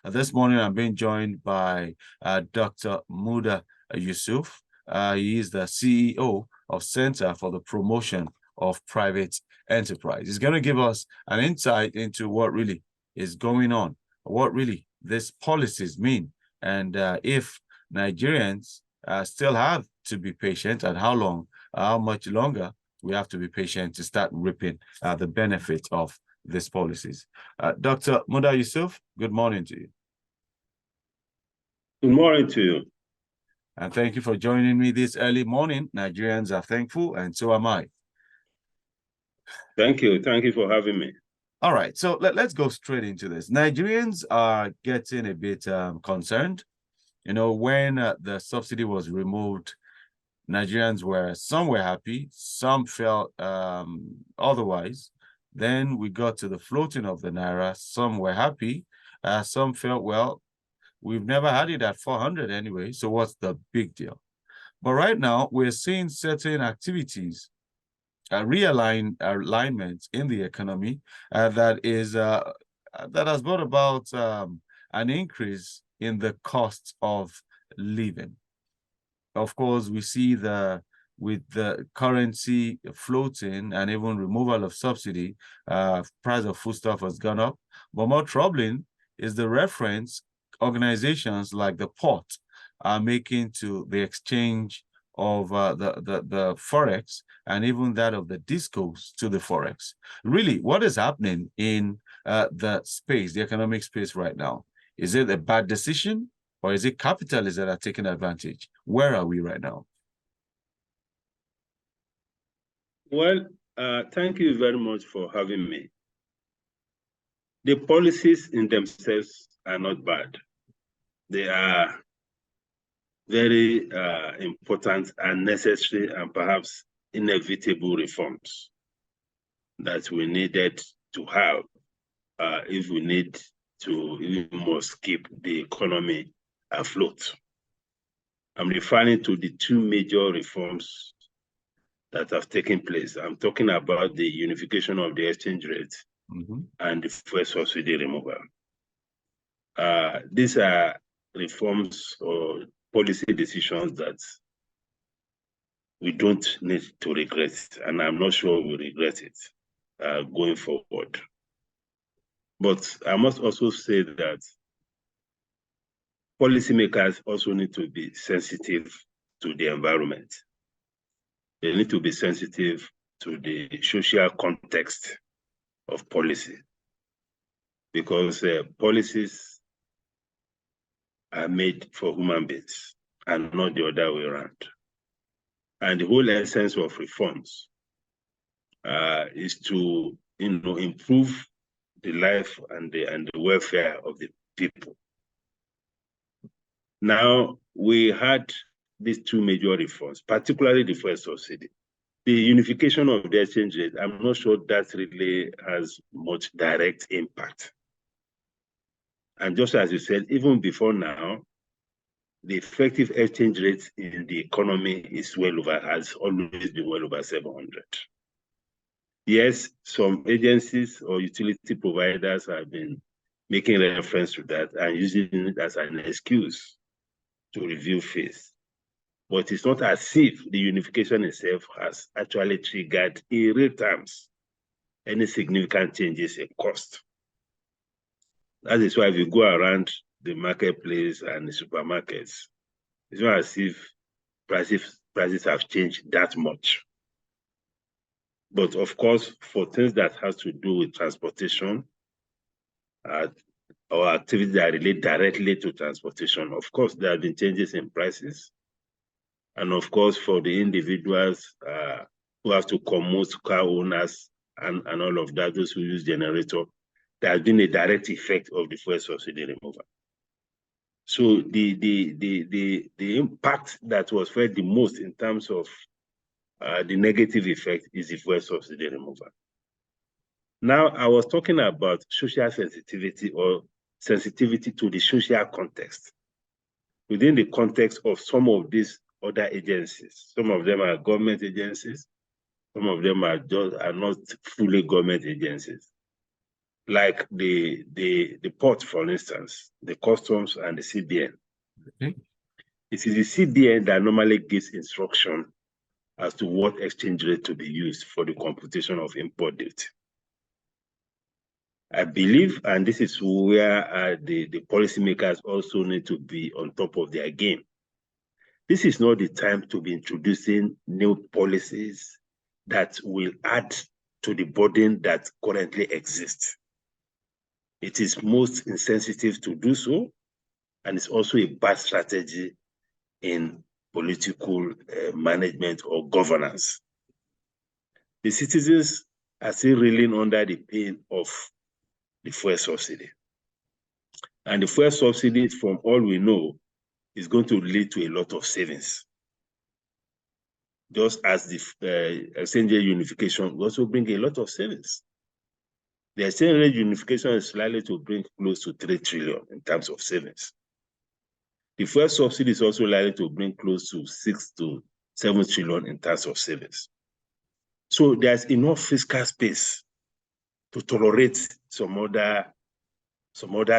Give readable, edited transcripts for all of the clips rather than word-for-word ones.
This morning, I'm being joined by Dr. Muda Yusuf. He is the CEO of Center for the Promotion of Private Enterprise. He's going to give us an insight into what really is going on, what really these policies mean, and if Nigerians still have to be patient, and how much longer we have to be patient to start reaping the benefit of these policies. Dr. Muda Yusuf, good morning to you. Good morning to you. And thank you for joining me this early morning. Nigerians are thankful, and so am I. Thank you. Thank you for having me. All right, so let's go straight into this. Nigerians are getting a bit concerned. You know, when the subsidy was removed, some were happy, some felt otherwise. Then we got to the floating of the naira. Some were happy. Some felt, well, we've never had it at 400 anyway, so what's the big deal? But right now, we're seeing certain activities, alignment in the economy that has brought about an increase in the cost of living. Of course, we see with the currency floating and even removal of subsidy, price of foodstuff has gone up. But more troubling is the reference organizations like the Port are making to the exchange of the Forex and even that of the discos to the Forex. Really, what is happening in the economic space right now? Is it a bad decision? Or is it capitalists that are taking advantage? Where are we right now? Well, thank you very much for having me. The policies in themselves are not bad. They are very important and necessary and perhaps inevitable reforms that we needed to have if we need to even more keep the economy afloat. I'm referring to the two major reforms that have taken place. I'm talking about the unification of the exchange rate and the fuel subsidy removal. These are reforms or policy decisions that we don't need to regret, and I'm not sure we regret it going forward. But I must also say that policymakers also need to be sensitive to the environment. They need to be sensitive to the social context of policy, because policies are made for human beings and not the other way around. And the whole essence of reforms is to improve the life and the welfare of the people. Now, we had these two major reforms, particularly the fuel subsidy. The unification of the exchange rate, I'm not sure that really has much direct impact. And just as you said, even before now, the effective exchange rate in the economy has always been well over 700. Yes, some agencies or utility providers have been making reference to that and using it as an excuse to review fees. But it's not as if the unification itself has actually triggered, in real terms, any significant changes in cost. That is why if you go around the marketplace and the supermarkets, it's not as if prices have changed that much. But of course, for things that has to do with transportation or activities that relate directly to transportation, of course, there have been changes in prices. And of course, for the individuals who have to commute, car owners, and all of that, those who use generator, there has been a direct effect of the fuel subsidy removal. So the impact that was felt the most in terms of the negative effect is the fuel subsidy removal. Now, I was talking about social sensitivity or sensitivity to the social context. Within the context of some of these other agencies, some of them are government agencies, some of them are not fully government agencies. like the port, for instance, the customs and the CBN. Okay. It is the CBN that normally gives instruction as to what exchange rate to be used for the computation of import duty. I believe, and this is where the policymakers also need to be on top of their game. This is not the time to be introducing new policies that will add to the burden that currently exists. It is most insensitive to do so, and it's also a bad strategy in political management or governance. The citizens are still reeling under the pain of the fuel subsidy. And the fuel subsidy, from all we know, is going to lead to a lot of savings. Just as the exchange rate unification will also bring a lot of savings. The exchange rate unification is likely to bring close to 3 trillion in terms of savings. The fuel subsidy is also likely to bring close to 6 to 7 trillion in terms of savings. So there's enough fiscal space to tolerate some other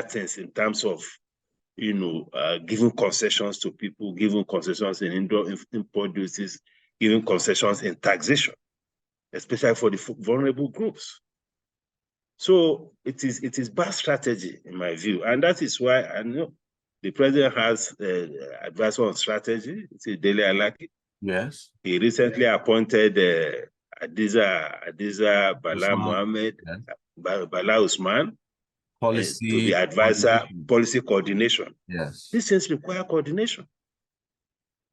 things in terms of, giving concessions to people, giving concessions in import duties, giving concessions in taxation, especially for the vulnerable groups. So it is bad strategy in my view, and that is why I know the president has advisor on strategy. It's Dele Alaki. Yes. He recently appointed Adiza Bala Mohammed, yes. Bala Usman, Policy to be advisor, policy coordination. Yes. These things require coordination.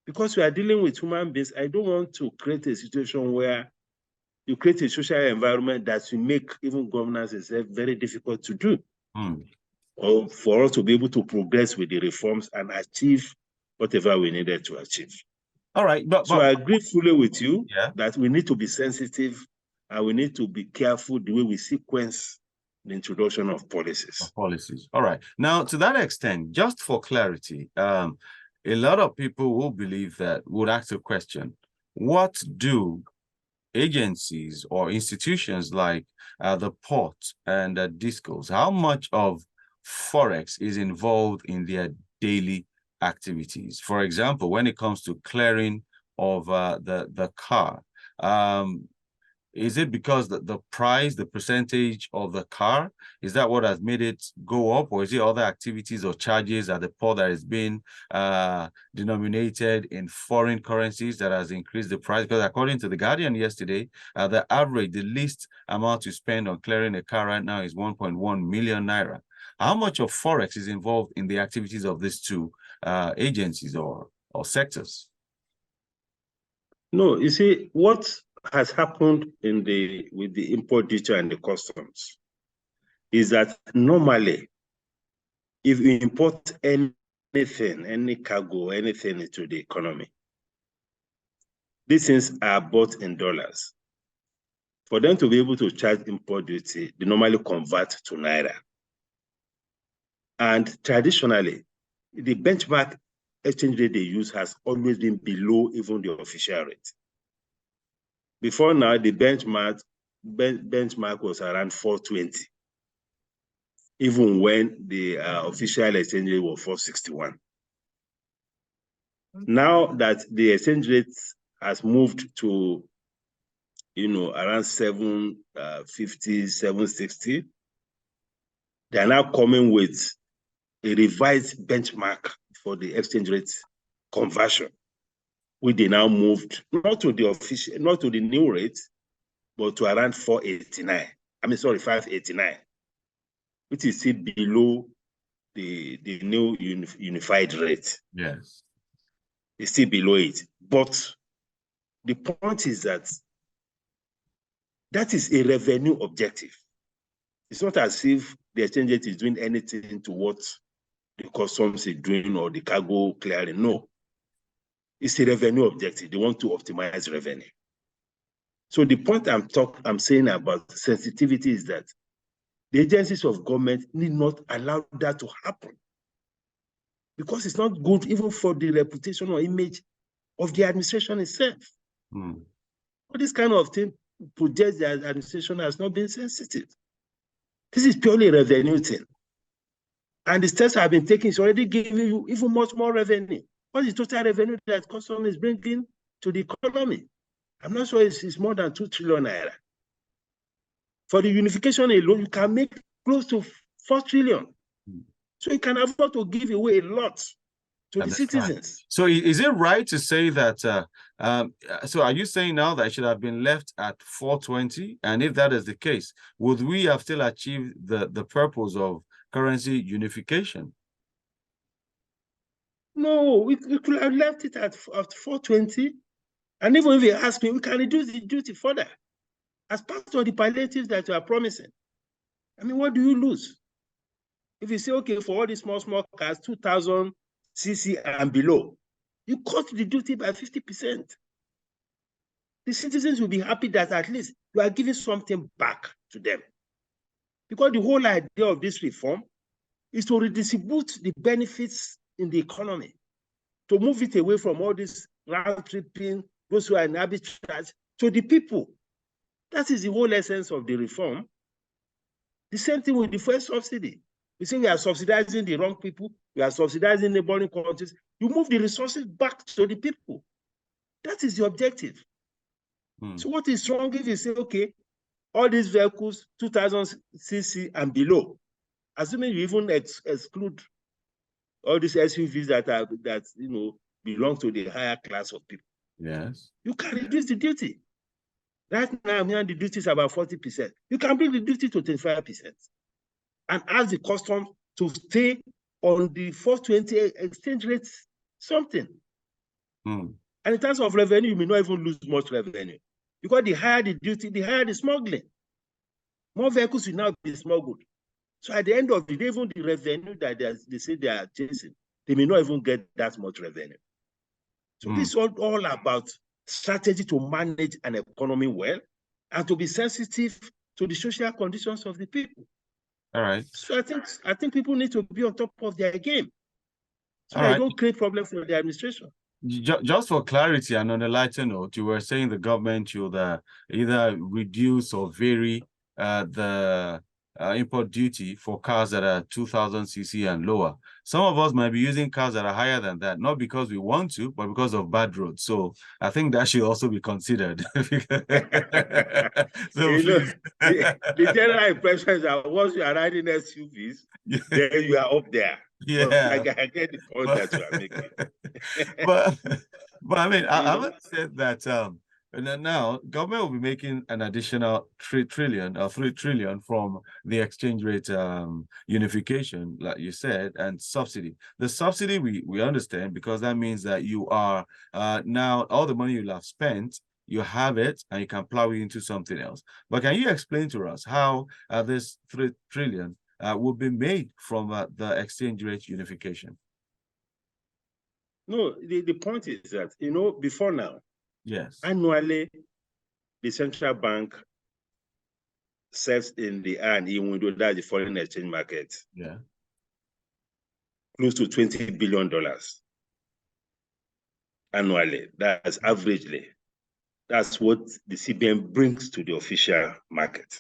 Because we are dealing with human beings, I don't want to create a situation where you create a social environment that will make even governance itself very difficult to do. Or for us to be able to progress with the reforms and achieve whatever we needed to achieve. All right. So I agree fully with you that we need to be sensitive and we need to be careful the way we sequence the introduction of policies. All right. Now, to that extent, just for clarity, a lot of people will believe that would ask a question: what do agencies or institutions like the port and the discos, how much of Forex is involved in their daily activities? For example, when it comes to clearing of the car, is it because the price, the percentage of the car, is that what has made it go up, or is it other activities or charges at the port that is being denominated in foreign currencies that has increased the price? Because according to The Guardian yesterday, the least amount to spend on clearing a car right now is 1.1 million naira. How much of Forex is involved in the activities of these two agencies or sectors? No, you see, what has happened with the import duty and the customs is that normally, if you import anything, any cargo, anything into the economy, these things are bought in dollars. For them to be able to charge import duty, they normally convert to naira. And traditionally, the benchmark exchange rate they use has always been below even the official rate. Before now, the benchmark was around 420, even when the official exchange rate was 461. Now that the exchange rate has moved to, around 750, 760, they are now coming with a revised benchmark for the exchange rate conversion, which they now moved not to the new rate, but to around 589, which is still below the new unified rate. Yes. It's still below it. But the point is that is a revenue objective. It's not as if the exchange rate is doing anything to what the customs is doing or the cargo clearing. No. It's a revenue objective. They want to optimize revenue. So the point I'm saying about sensitivity is that the agencies of government need not allow that to happen, because it's not good even for the reputation or image of the administration itself. All this kind of thing projects the administration as not being sensitive. This is purely a revenue thing. And the steps have been taken is already giving you even much more revenue. What is the total revenue that customs is bringing to the economy? I'm not sure it's more than 2 trillion naira. For the unification alone, you can make close to 4 trillion. So you can afford to give away a lot to the citizens. So is it right to say that, so are you saying now that it should have been left at 420? And if that is the case, would we have still achieved the purpose of currency unification? No, we could have left it at 420. And even if you ask me, we can reduce the duty further as part of the palliatives that you are promising. I mean, what do you lose? If you say, okay, for all these small cars, 2,000 cc and below, you cut the duty by 50%. The citizens will be happy that at least you are giving something back to them. Because the whole idea of this reform is to redistribute the benefits in the economy, to move it away from all this round-tripping, those who are in arbitrage, to the people. That is the whole essence of the reform. The same thing with the fuel subsidy. We say we are subsidizing the wrong people, we are subsidizing neighboring countries. You move the resources back to the people. That is the objective. So what is wrong if you say, okay, all these vehicles, 2,000 cc and below, assuming you even exclude all these SUVs that belong to the higher class of people. Yes. You can reduce the duty. Right now, the duty is about 40%. You can bring the duty to 25% and ask the customs to stay on the 420 exchange rate something. And in terms of revenue, you may not even lose much revenue. Because the higher the duty, the higher the smuggling. More vehicles will now be smuggled. So at the end of the day, even the revenue that they say they are chasing, they may not even get that much revenue. So this is all about strategy to manage an economy well and to be sensitive to the social conditions of the people. All right. So I think people need to be on top of their game so they don't create problems for the administration. Just for clarity and on a lighter note, you were saying the government should either reduce or vary the import duty for cars that are 2,000 cc and lower. Some of us might be using cars that are higher than that, not because we want to, but because of bad roads. So I think that should also be considered. So please. The general impression is that once you are riding SUVs, then you are up there. Yeah, I get the point that you are making. but I mean, I haven't said that. And then now government will be making an additional 3 trillion from the exchange rate unification, like you said, and subsidy. The subsidy we understand, because that means that you are now all the money you'll have spent, you have it and you can plow it into something else. But can you explain to us how this 3 trillion will be made from the exchange rate unification? No, the point is that, before now, yes, annually, the central bank sells in the R&E window, that's the foreign exchange market, close to $20 billion annually. That's averagely. That's what the CBN brings to the official market.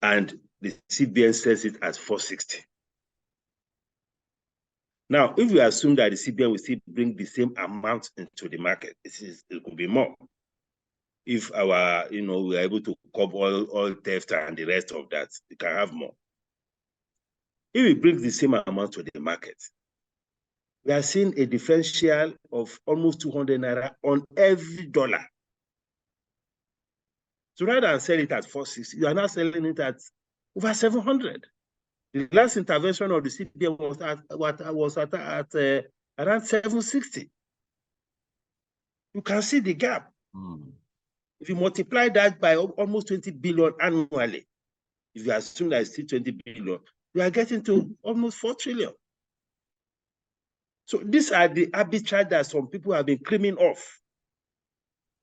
And the CBN sells it at 460. Now, if we assume that the CBN will still bring the same amount into the market, it could be more. If our, we are able to curb all theft and the rest of that, we can have more. If we bring the same amount to the market, we are seeing a differential of almost 200 naira on every dollar. So rather than sell it at 460, you are now selling it at over 700. The last intervention of the CBN was at around 760. You can see the gap. If you multiply that by almost 20 billion annually, if you assume that it's still 20 billion, you are getting to almost 4 trillion. So these are the arbitrage that some people have been creaming off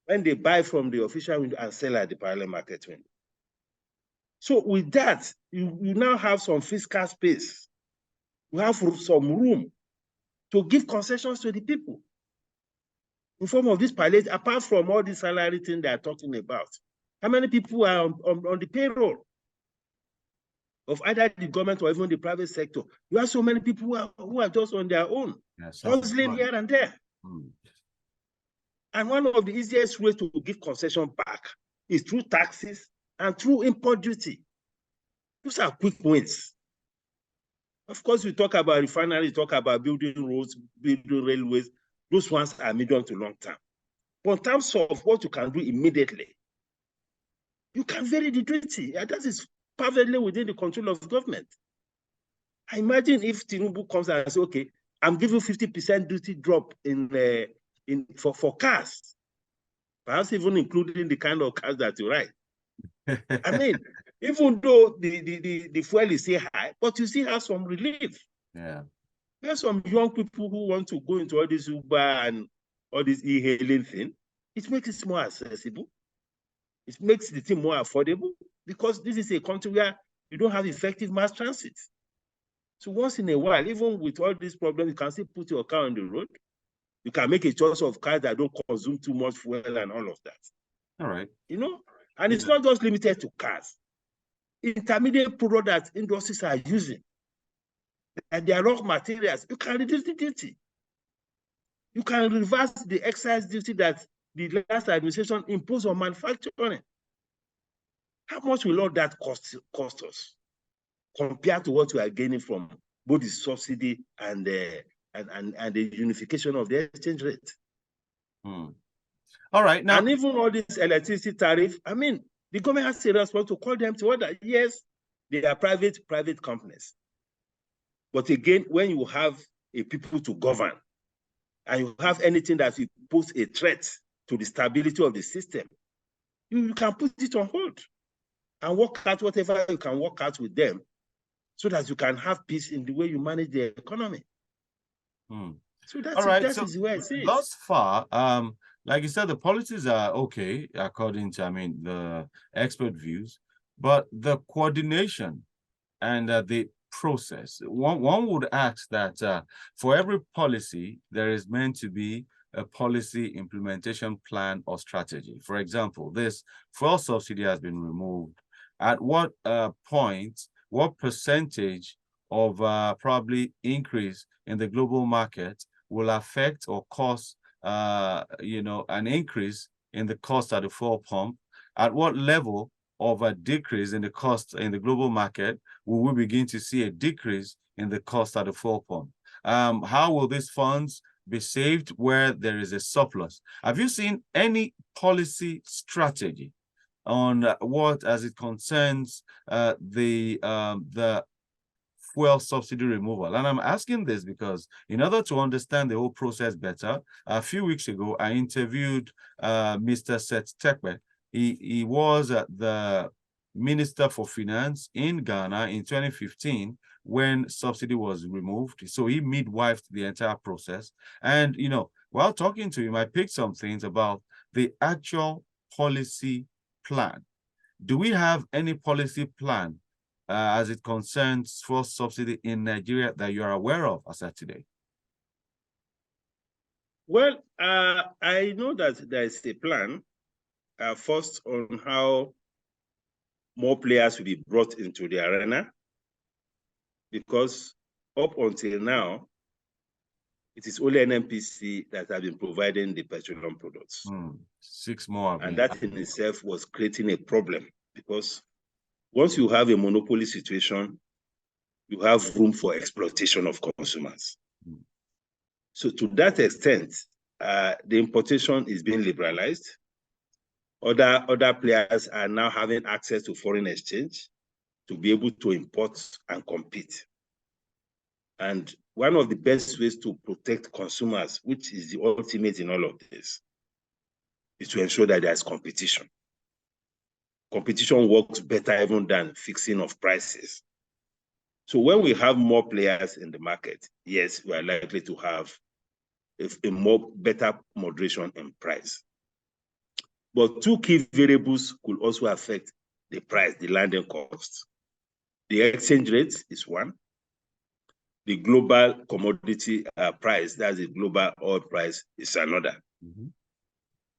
when they buy from the official window and sell at the parallel market window. So with that, you now have some fiscal space. You have some room to give concessions to the people in form of this palliative, apart from all the salary thing they are talking about. How many people are on the payroll? of either the government or even the private sector. You have so many people who are just on their own, hustling here and there. And one of the easiest ways to give concession back is through taxes and through import duty. Those are quick wins. Of course, we talk about refineries, talk about building roads, building railways. Those ones are medium to long term. But in terms of what you can do immediately, you can vary the duty. And that is perfectly within the control of the government. I imagine if Tinubu comes and says, okay, I'm giving 50% duty drop for cars, perhaps even including the kind of cars that you ride. I mean, even though the fuel is still high, but you still have some relief. Yeah. There are some young people who want to go into all this Uber and all this e-hailing thing. It makes it more accessible. It makes the thing more affordable because this is a country where you don't have effective mass transit. So once in a while, even with all these problems, you can still put your car on the road. You can make a choice of cars that don't consume too much fuel and all of that. All right. You know, and it's not just limited to cars. Intermediate product that industries are using, and their raw materials, you can reduce the duty. You can reverse the excise duty that the last administration imposed on manufacturing. How much will all that cost us compared to what we are gaining from both the subsidy and the unification of the exchange rate? All right. Now, and even all this electricity tariff, I mean, the government has a response to call them to order. Yes, they are private companies. But again, when you have a people to govern and you have anything that will pose a threat to the stability of the system, you can put it on hold and work out whatever you can work out with them so that you can have peace in the way you manage the economy. So that's that is where I see it. Thus far, like you said, the policies are okay, according to, the expert views, but the coordination and the process, one would ask that for every policy, there is meant to be a policy implementation plan or strategy. For example, this fuel subsidy has been removed. At what point, what percentage of probably increase in the global market will affect or cause an increase in the cost at the fuel pump? At what level of a decrease in the cost in the global market will we begin to see a decrease in the cost at the fuel pump? How will these funds be saved where there is a surplus? Have you seen any policy strategy on what, as it concerns the fuel subsidy removal? And I'm asking this because in order to understand the whole process better, a few weeks ago, I interviewed Mr. Seth Tekpe. He was the Minister for Finance in Ghana in 2015 when subsidy was removed. So he midwifed the entire process. And, while talking to him, I picked some things about the actual policy plan. Do we have any policy plan as it concerns fuel subsidy in Nigeria that you are aware of as of today? Well, I know that there is a plan, first on how more players will be brought into the arena, because up until now, it is only NNPC that have been providing the petroleum products. 6 more. And that in itself was creating a problem, because once you have a monopoly situation, you have room for exploitation of consumers. So to that extent, the importation is being liberalized. Other players are now having access to foreign exchange to be able to import and compete. And one of the best ways to protect consumers, which is the ultimate in all of this, is to ensure that there's competition. Competition works better even than fixing of prices. So when we have more players in the market, yes, we are likely to have a better moderation in price. But 2 key variables could also affect the price, the landing cost. The exchange rate is one. The global commodity price, that's the global oil price, is another.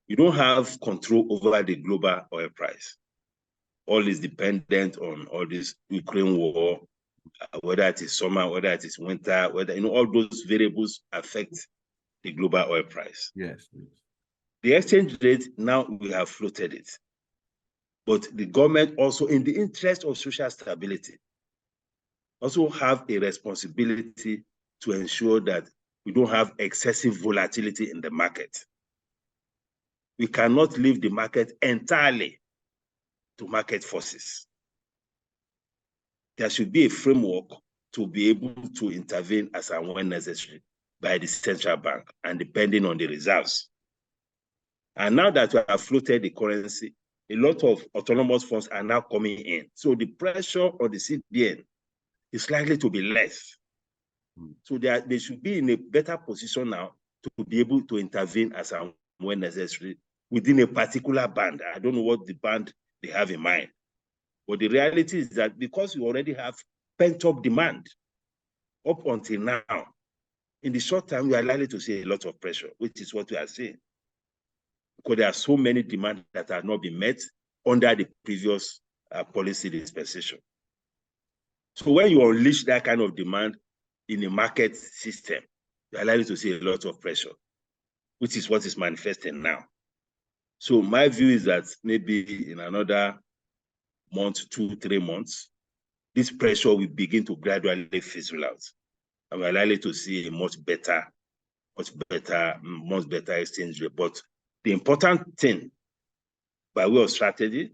You don't have control over the global oil price. all is dependent on all this Ukraine war, whether it is summer, whether it is winter, whether, all those variables affect the global oil price. Yes. The exchange rate, now we have floated it. But the government also, in the interest of social stability, also have a responsibility to ensure that we don't have excessive volatility in the market. We cannot leave the market entirely to market forces. There should be a framework to be able to intervene as and when necessary by the central bank and depending on the reserves. And now that we have floated the currency, a lot of autonomous funds are now coming in. So the pressure on the CBN is likely to be less. So they should be in a better position now to be able to intervene as and when necessary within a particular band. I don't know what the band they have in mind. But the reality is that because we already have pent-up demand up until now, in the short term, we are likely to see a lot of pressure, which is what we are seeing. Because there are so many demands that have not been met under the previous policy dispensation. So when you unleash that kind of demand in a market system, you are likely to see a lot of pressure, which is what is manifesting now. So my view is that maybe in another month, 2-3 months, this pressure will begin to gradually fizzle out. And we're likely to see a much better exchange rate. But the important thing by way of strategy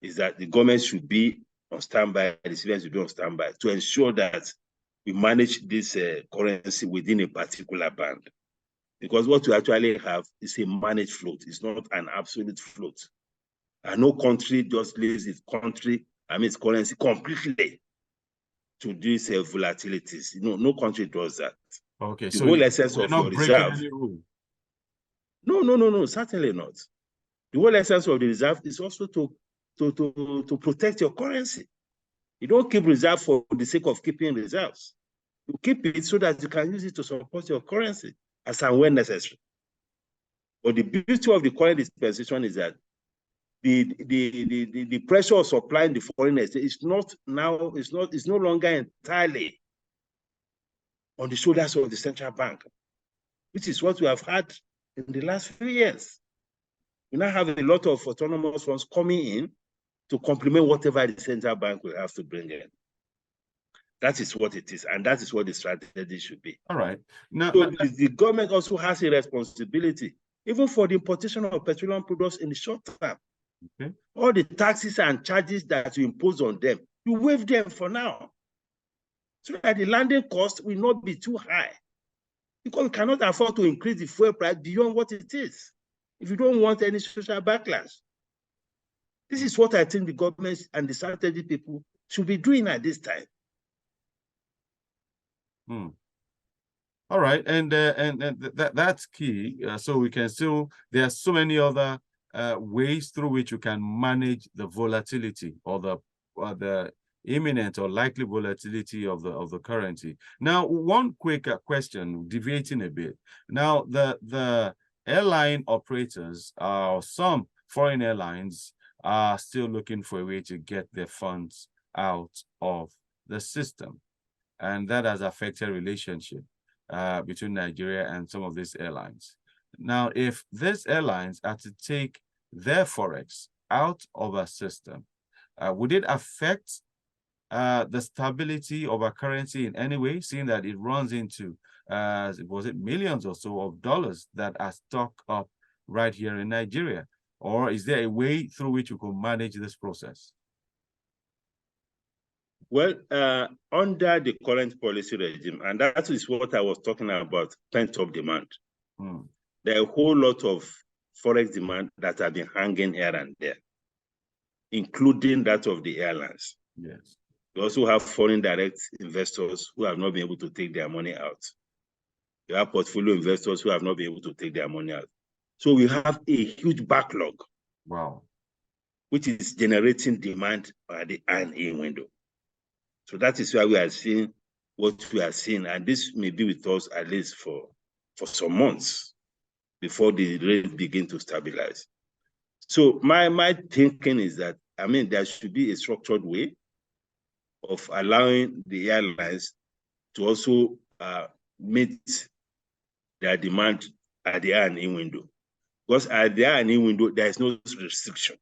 is that the government should be on standby, the civilians should be on standby to ensure that we manage this currency within a particular band. Because what we actually have is a managed float. It's not an absolute float. And no country just leaves its currency completely to these volatilities. No country does that. Okay, the so whole essence of not your breaking reserve. any rule. No, certainly not. The whole essence of the reserve is also to protect your currency. You don't keep reserve for the sake of keeping reserves. You keep it so that you can use it to support your currency as and when necessary. But the beauty of the current dispensation is that the pressure of supplying the foreign exchange is no longer entirely on the shoulders of the central bank, which is what we have had in the last few years. We now have a lot of autonomous funds coming in to complement whatever the central bank will have to bring in. That is what it is, and that is what the strategy should be. All right. Now, the government also has a responsibility, even for the importation of petroleum products in the short term. Okay. All the taxes and charges that you impose on them, you waive them for now, so that the landing cost will not be too high. Because you cannot afford to increase the fuel price beyond what it is if you don't want any social backlash. This is what I think the government and the strategy people should be doing at this time. All right, and that's key. So we can still, there are so many other ways through which you can manage the volatility or the imminent or likely volatility of the currency. Now, one quick question, deviating a bit. Now, the airline operators, some foreign airlines, are still looking for a way to get their funds out of the system, and that has affected relationship between Nigeria and some of these airlines. Now, if these airlines are to take their forex out of a system, would it affect the stability of our currency in any way, seeing that it runs into, was it millions or so of dollars that are stocked up right here in Nigeria? Or is there a way through which you can manage this process? Well, under the current policy regime, and that is what I was talking about, pent-up demand. There are a whole lot of forex demand that have been hanging here and there, including that of the airlines. Yes. We also have foreign direct investors who have not been able to take their money out. You have portfolio investors who have not been able to take their money out. So we have a huge backlog. Wow. Which is generating demand at the earn-in window. So that is why we are seeing what we are seeing, and this may be with us at least for some months before the rate begin to stabilize. So my thinking is that I mean, there should be a structured way of allowing the airlines to also meet their demand at the R&E window. Because at the R&E window, there is no restriction,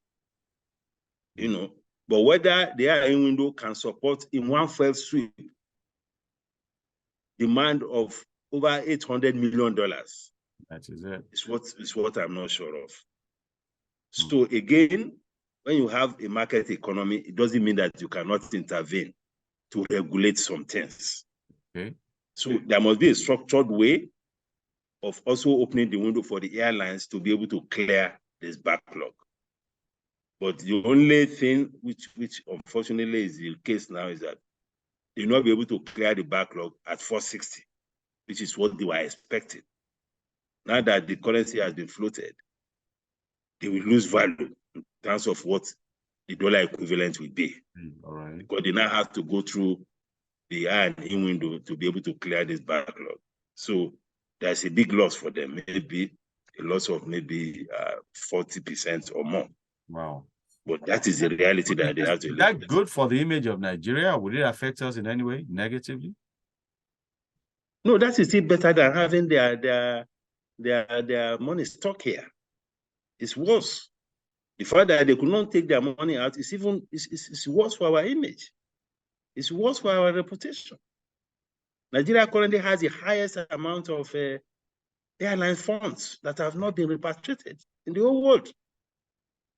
you know. But whether the R&E window can support in one fell sweep demand of over $800 million. That is it. Is what I'm not sure of. So again, when you have a market economy, it doesn't mean that you cannot intervene to regulate some things. Okay. So there must be a structured way of also opening the window for the airlines to be able to clear this backlog. But the only thing which unfortunately is the case now is that they will not be able to clear the backlog at 460, which is what they were expecting. Now that the currency has been floated, they will lose value in terms of what the dollar equivalent will be. All right. Because they now have to go through the R&E window to be able to clear this backlog. So there's a big loss for them, maybe a loss of maybe 40% or more. Wow. But that is the reality that they have to live with. Is that good for the image of Nigeria? Would it affect us in any way negatively? No, that is still better than having their money stuck here. It's worse. The fact that they could not take their money out is even it's worse for our image. It's worse for our reputation. Nigeria currently has the highest amount of airline funds that have not been repatriated in the whole world.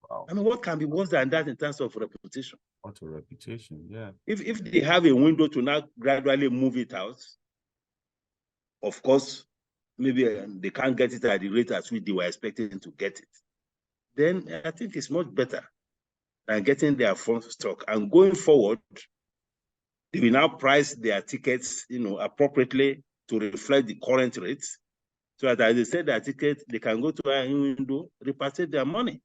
Wow. I mean, what can be worse than that in terms of reputation? What a reputation, yeah. If they have a window to now gradually move it out, of course, maybe they can't get it at the rate at which they were expecting to get it. Then I think it's much better than getting their funds stock. And going forward, they will now price their tickets, appropriately to reflect the current rates. So that as they sell their tickets, they can go to our window, repatriate their money.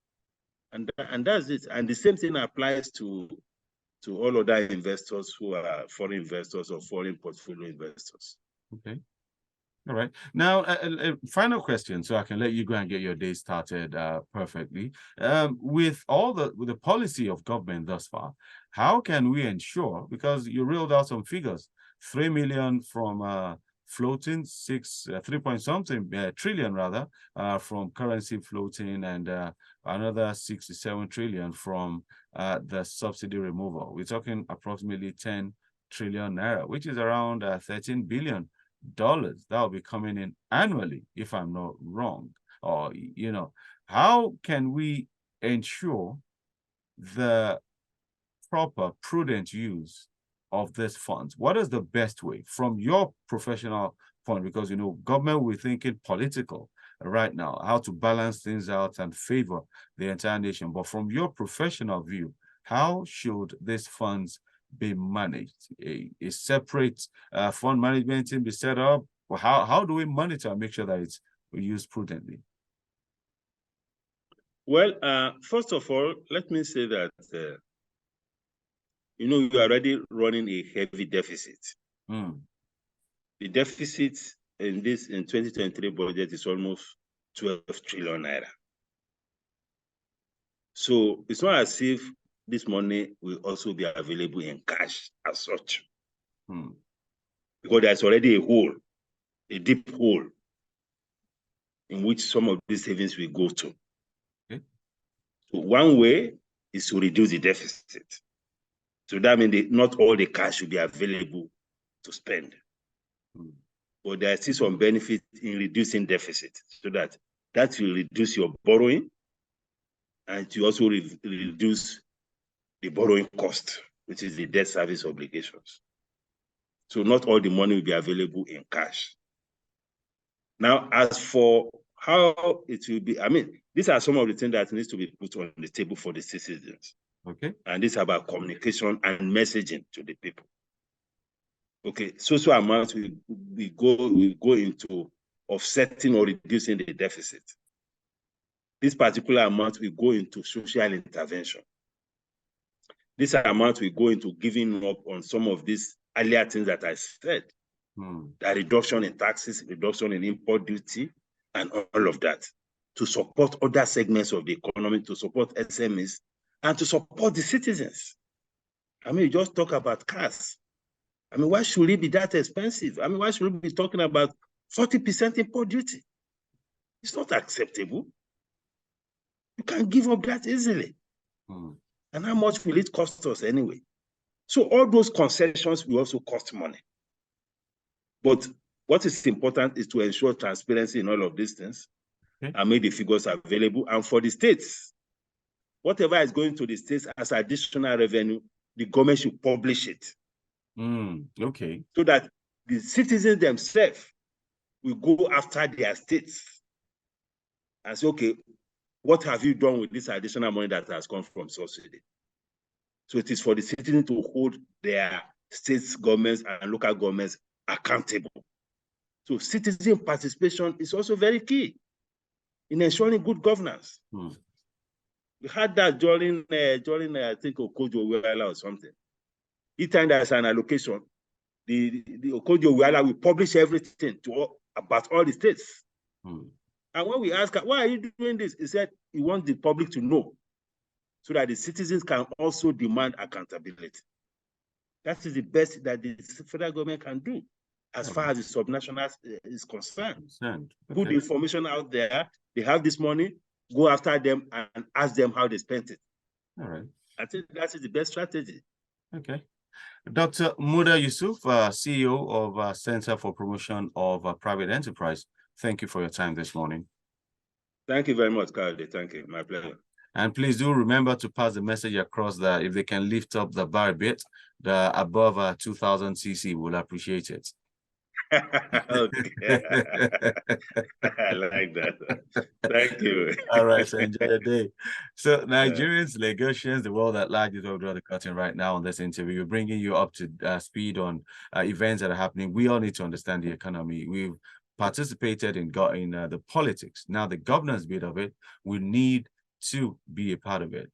And that's it. And the same thing applies to all other investors who are foreign investors or foreign portfolio investors. Okay. All right. Now, a final question, so I can let you go and get your day started perfectly. With the policy of government thus far, how can we ensure, because you reeled out some figures, 3 million from floating, 3-point-something trillion rather, from currency floating, and another 67 trillion from the subsidy removal. We're talking approximately 10 trillion naira, which is around $13 billion that will be coming in annually, if I'm not wrong. Or, how can we ensure the proper, prudent use of these funds? What is the best way from your professional point? Because, government, we're thinking political right now, how to balance things out and favor the entire nation. But from your professional view, how should these funds be managed? A separate fund management team be set up? Or how do we monitor and make sure that it's used prudently? Well, first of all, let me say that you are already running a heavy deficit. The deficit in 2023 budget is almost 12 trillion naira. So it's not as if this money will also be available in cash as such. Because there's already a hole, a deep hole, in which some of these savings will go to. Okay. So one way is to reduce the deficit. So that means not all the cash will be available to spend. But there is still some benefit in reducing deficit, so that will reduce your borrowing, and to also reduce the borrowing cost, which is the debt service obligations. So not all the money will be available in cash. Now, as for how it will be, these are some of the things that needs to be put on the table for the citizens. Okay. And this is about communication and messaging to the people. Okay, so amounts we go into offsetting or reducing the deficit. This particular amount will go into social intervention. This amount will go into giving up on some of these earlier things that I said. The reduction in taxes, reduction in import duty, and all of that, to support other segments of the economy, to support SMEs, and to support the citizens. I mean, you just talk about cars. I mean, why should it be that expensive? I mean, why should we be talking about 40% import duty? It's not acceptable. You can't give up that easily. And how much will it cost us anyway? So all those concessions will also cost money. But what is important is to ensure transparency in all of these things and make the figures available. And for the states, whatever is going to the states as additional revenue, the government should publish it. Okay. So that the citizens themselves will go after their states and say, okay, what have you done with this additional money that has come from subsidy? So it is for the citizens to hold their states governments and local governments accountable. So citizen participation is also very key in ensuring good governance. We had that during I think Okojo-Iweala or something. Each time there's an allocation, the Okojo-Iweala will publish everything about all the states. And when we ask, why are you doing this? He said he wants the public to know so that the citizens can also demand accountability. That is the best that the federal government can do as far as the subnational is concerned. Put the information out there. They have this money, go after them and ask them how they spent it. All right. I think that is the best strategy. Okay. Dr. Muda Yusuf, CEO of Center for Promotion of Private Enterprise, thank you for your time this morning. Thank you very much, Carl. Thank you. My pleasure. And please do remember to pass the message across that if they can lift up the bar a bit, the above 2000 cc, we'll appreciate it. Okay. I like that. Thank you. All right, so enjoy your day. So Nigerians, Lagosians, the world at large is over the curtain right now on this interview. We're bringing you up to speed on events that are happening. We all need to understand the economy. We've participated in the politics. Now the governance bit of it, we need to be a part of it.